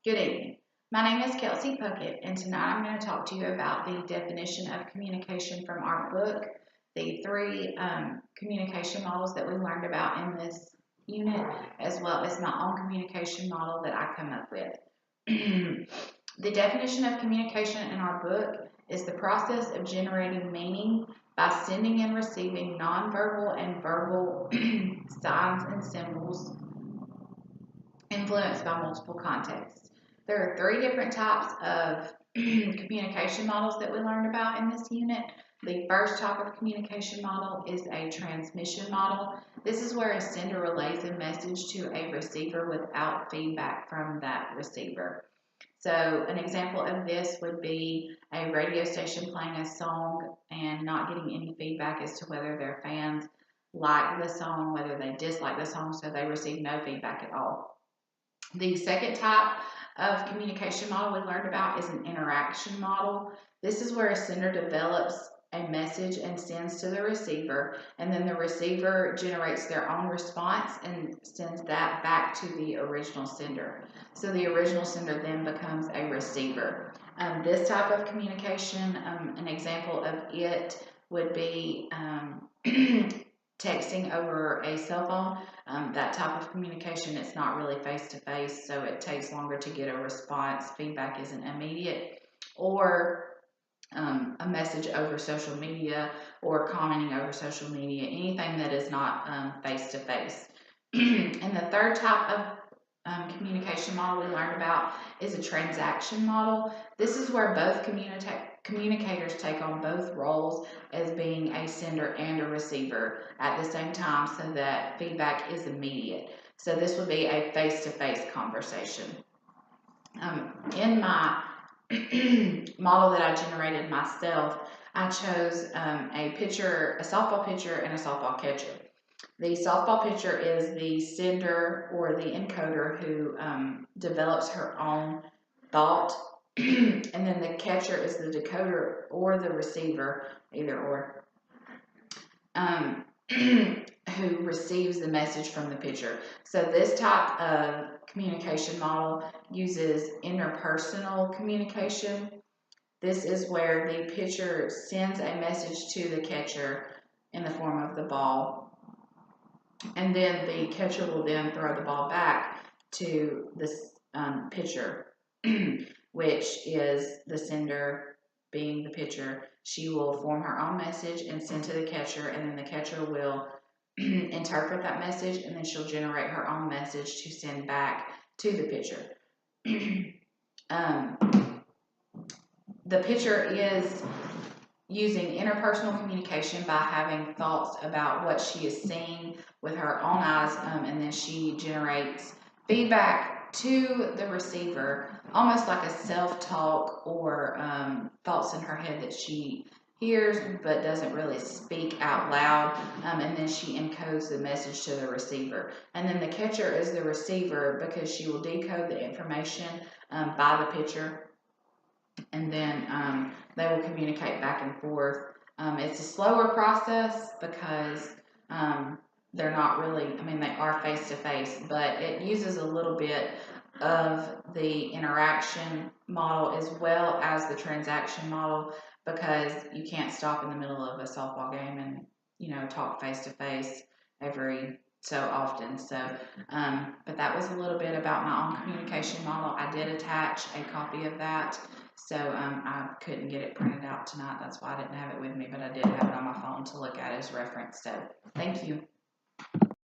Good evening. My name is Kelsey Puckett, and tonight I'm going to talk to you about the definition of communication from our book, the three communication models that we learned about in this unit, as well as my own communication model that I come up with. The definition of communication in our book is the process of generating meaning by sending and receiving nonverbal and verbal signs and symbols influenced by multiple contexts. There are three different types of communication models that we learned about in this unit. The first type of communication model is a transmission model. This is where a sender relays a message to a receiver without feedback from that receiver. So an example of this would be a radio station playing a song and not getting any feedback as to whether their fans like the song, whether they dislike the song, so they receive no feedback at all. The second type of communication model we learned about is an interaction model. This is where a sender develops a message and sends to the receiver, and then the receiver generates their own response and sends that back to the original sender. So the original sender then becomes a receiver. This type of communication, an example of it would be texting over a cell phone. That type of communication, it's not really face-to-face, so it takes longer to get a response. Feedback isn't immediate. Or a message over social media or commenting over social media, anything that is not face-to-face. And the third type of communication model we learned about is a transaction model. This is where both communicators take on both roles as being a sender and a receiver at the same time so that feedback is immediate. So this would be a face-to-face conversation. In my model that I generated myself, I chose a softball pitcher and a softball catcher. The softball pitcher is the sender or the encoder who develops her own thought, and then the catcher is the decoder or the receiver, either or, who receives the message from the pitcher. So this type of communication model uses interpersonal communication. This is where the pitcher sends a message to the catcher in the form of the ball, and then the catcher will then throw the ball back to the pitcher, which is the sender being the pitcher. She will form her own message and send to the catcher, and then the catcher will interpret that message, and then she'll generate her own message to send back to the pitcher. The pitcher is using interpersonal communication by having thoughts about what she is seeing with her own eyes, and then she generates feedback to the receiver, almost like a self-talk or thoughts in her head that she hears but doesn't really speak out loud, and then she encodes the message to the receiver. And then the catcher is the receiver because she will decode the information by the pitcher, and then they will communicate back and forth. It's a slower process because they're not really, they are face-to-face, but it uses a little bit of the interaction model as well as the transaction model, because you can't stop in the middle of a softball game and, talk face-to-face every so often. So, but that was a little bit about my own communication model. I did attach a copy of that. So I couldn't get it printed out tonight. That's why I didn't have it with me, but I did have it on my phone to look at as reference. So thank you.